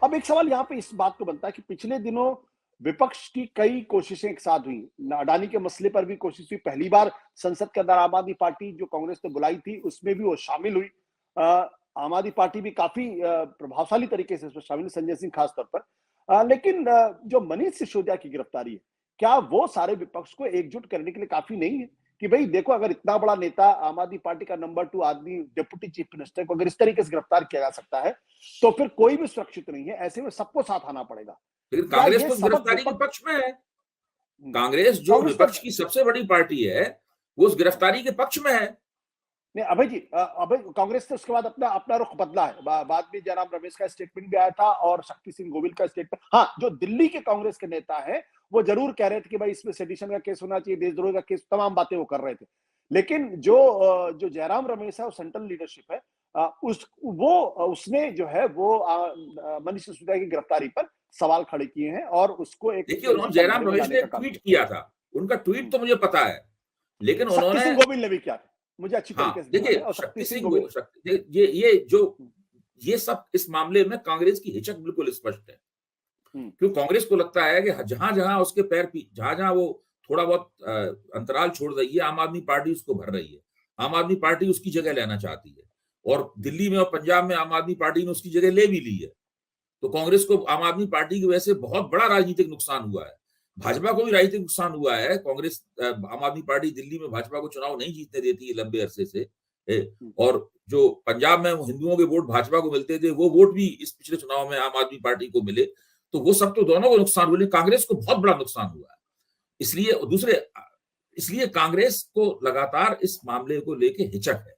अब एक सवाल यहाँ पे इस बात को बनता है कि पिछले दिनों विपक्ष की कई कोशिशें एक साथ हुई। अडानी के मसले पर भी कोशिश हुई। पहली बार संसद के अंदर आम आदमी पार्टी जो कांग्रेस ने बुलाई थी, उसमें भी वो शामिल हुई। आम आदमी पार्टी भी काफी प्रभावशाली तरीके से इसमें शामिल हुई, संजय सिंह खास तौर पर। लेकिन जो मनीष सिसोदिया की गिरफ्तारी है, क्या वो सारे विपक्ष को एकजुट करने के लिए काफी नहीं है? कि भाई देखो, अगर इतना बड़ा नेता, आम आदमी पार्टी का नंबर 2 आदमी, डिप्टी चीफ मिनिस्टर को अगर इस तरीके से गिरफ्तार किया जा सकता है, तो फिर कोई भी सुरक्षित नहीं है। ऐसे में सबको साथ आना पड़ेगा। लेकिन क्या कांग्रेस ये तो सबक गिरफ्तारी के विपक्ष पक्ष में है। कांग्रेस जो कांग्रेस विपक्ष का की सबसे बड़ी पार्टी है, वो उस गिरफ्तारी के पक्ष में है। नहीं अभय जी, अभय, कांग्रेस ने उसके बाद अपना अपना रुख बदला है। बाद में जयराम रमेश का स्टेटमेंट भी आया था और शक्ति सिंह गोविल का स्टेटमेंट। हाँ, जो दिल्ली के कांग्रेस के नेता हैं, वो जरूर कह रहे थे कि भाई इसमें सेडिशन का केस होना चाहिए, देशद्रोह का केस, तमाम बातें वो कर रहे थे। लेकिन जो जयराम रमेश है, वो सेंट्रल लीडरशिप है, उसने जो है वो मनीष सिसोदिया की गिरफ्तारी पर सवाल खड़े किए हैं और उसको एक देखिए, उन्होंने सत्ता जयराम धारे में रमेश लाने ने का एक काम ट्वीट किया। किया था। उनका ट्वीट तो मुझे पता है, लेकिन शक्ति उन्होंने, सिंह गोविल ने भी किया था, मुझे अच्छी तरीके हाँ से ध्यान देखिए, है। और शक्ति शक्ति सिंह सिंह गोविल, ये सब इस मामले में कांग्रेस की हिचक बिल्कुल स्पष्ट है। हम्म, क्यों कांग्रेस को लगता है कि जहां जहां उसके पैर, जहां जहां वो थोड़ा बहुत अंतराल छोड़ रही है, आम आदमी पार्टी उसको भर रही है। आम आदमी पार्टी उसकी जगह लेना चाहती है, और दिल्ली में और पंजाब में आम आदमी पार्टी ने उसकी जगह ले भी ली है। तो कांग्रेस को आम आदमी पार्टी की वजह से बहुत बड़ा राजनीतिक नुकसान हुआ है। भाजपा को भी राजनीतिक नुकसान हुआ है। कांग्रेस, आम आदमी पार्टी दिल्ली में भाजपा को चुनाव नहीं जीतने देती है लंबे अरसे से। और जो पंजाब में हिंदुओं के वोट भाजपा को मिलते थे, वो वोट भी इस पिछले चुनाव में आम आदमी पार्टी को मिले। तो वो सब तो दोनों को नुकसान हुआ, कांग्रेस को बहुत बड़ा नुकसान हुआ है। इसलिए कांग्रेस को लगातार इस मामले को लेके हिचक है।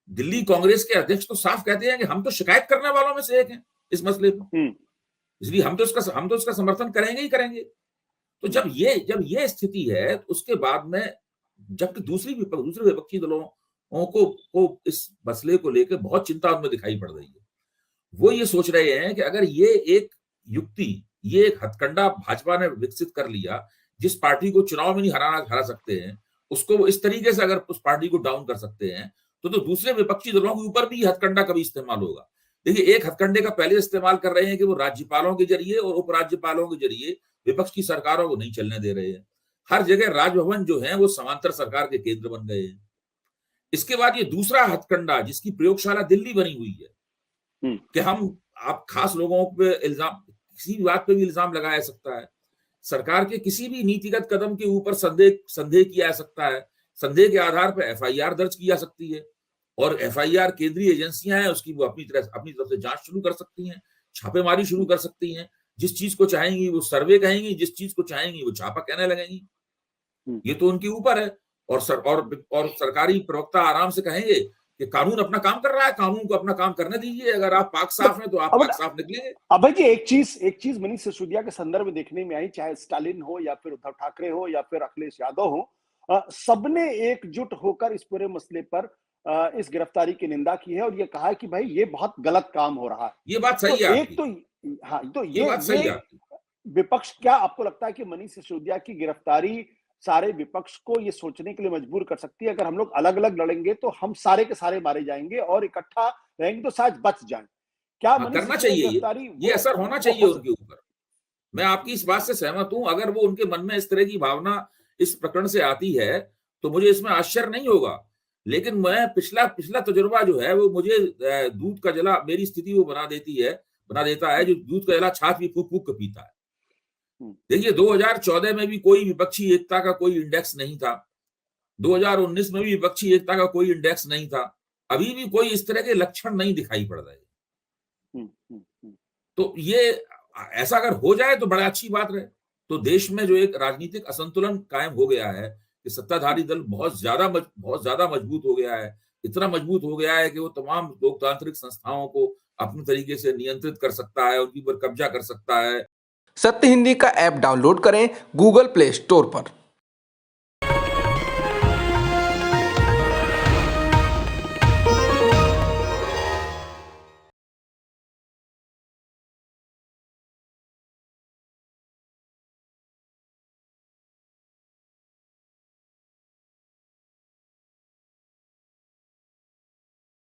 दिल्ली कांग्रेस के अध्यक्ष तो साफ कहते हैं कि हम तो शिकायत करने वालों में से एक हैं इस मसले पर, इसलिए हम तो उसका समर्थन करेंगे ही करेंगे। तो जब ये स्थिति है, तो उसके बाद में जबकि दूसरे विपक्षी दलों को इस मसले को लेकर बहुत चिंता उनमें दिखाई पड़ रही है। वो ये सोच रहे हैं कि अगर ये एक हथकंडा भाजपा ने विकसित कर लिया, जिस पार्टी को चुनाव में नहीं हरा सकते हैं, उसको वो इस तरीके से अगर उस पार्टी को डाउन कर सकते हैं, तो दूसरे विपक्षी दलों के ऊपर भी हथकंडा कभी इस्तेमाल होगा। देखिए, एक हथकंडे का पहले इस्तेमाल कर रहे हैं कि वो राज्यपालों के जरिए और उपराज्यपालों के जरिए विपक्ष की सरकारों को नहीं चलने दे रहे हैं। हर जगह राजभवन जो है वो समांतर सरकार के केंद्र बन गए हैं। इसके बाद ये दूसरा हथकंडा, जिसकी प्रयोगशाला दिल्ली बनी हुई है, कि आप खास लोगों पे इल्जाम, किसी भी बात पे भी इल्जाम लगाया जा सकता है। सरकार के किसी भी नीतिगत कदम के ऊपर संदेह किया जा सकता है। संदेह के आधार पर एफआईआर दर्ज की जा सकती है, और एफआईआर केंद्रीय एजेंसियां हैं, उसकी वो अपनी तरफ से जांच शुरू कर सकती हैं, छापेमारी शुरू कर सकती हैं। जिस चीज को चाहेंगी वो सर्वे कहेंगी, जिस चीज को चाहेंगी वो छापा कहने लगेंगी। ये तो उनके ऊपर है। और सरकारी प्रवक्ता आराम से कहेंगे कि कानून अपना काम कर रहा है, कानून को अपना काम करने दीजिए। अगर आप पाक साफ हैं तो आप पाक साफ निकलेंगे। अभय जी, एक चीज मनीष सिसोदिया के संदर्भ में देखने में आई, चाहे स्टालिन हो या फिर उद्धव ठाकरे हो या फिर अखिलेश यादव हो, सबने एकजुट होकर इस पूरे मसले पर इस गिरफ्तारी की निंदा की है और ये कहा है कि भाई ये बहुत गलत काम हो रहा है। ये बात सही है एक तो हाँ, तो ये बात सही है। विपक्ष, क्या आपको लगता है कि मनीष सिसोदिया की गिरफ्तारी सारे विपक्ष को ये सोचने के लिए मजबूर कर सकती है, अगर हम लोग अलग अलग लड़ेंगे तो हम सारे के सारे मारे जाएंगे और इकट्ठा रहेंगे तो शायद बच जाएं? क्या करना चाहिए ये असर होना चाहिए उनके ऊपर। मैं आपकी इस बात से सहमत हूं। अगर वो उनके मन में इस तरह की भावना इस प्रकरण से आती है तो मुझे इसमें आश्चर्य नहीं होगा। लेकिन मैं पिछला तजुर्बा जो है वो मुझे दूध का जला, मेरी स्थिति वो बना देता है जो दूध का जला छाछ भी फूक फूक के पीता है। देखिए, 2014 में भी कोई विपक्षी एकता का कोई इंडेक्स नहीं था। 2019 में भी विपक्षी एकता का कोई इंडेक्स नहीं था। अभी भी कोई इस तरह के लक्षण नहीं दिखाई पड़ रहे। तो ये ऐसा अगर हो जाए तो बड़ा अच्छी बात रहे। तो देश में जो एक राजनीतिक असंतुलन कायम हो गया है कि सत्ताधारी दल बहुत ज्यादा मजबूत हो गया है, इतना मजबूत हो गया है कि वो तमाम लोकतांत्रिक संस्थाओं को अपने तरीके से नियंत्रित कर सकता है, उनके ऊपर कब्जा कर सकता है। सत्य हिंदी का ऐप डाउनलोड करें गूगल प्ले स्टोर पर।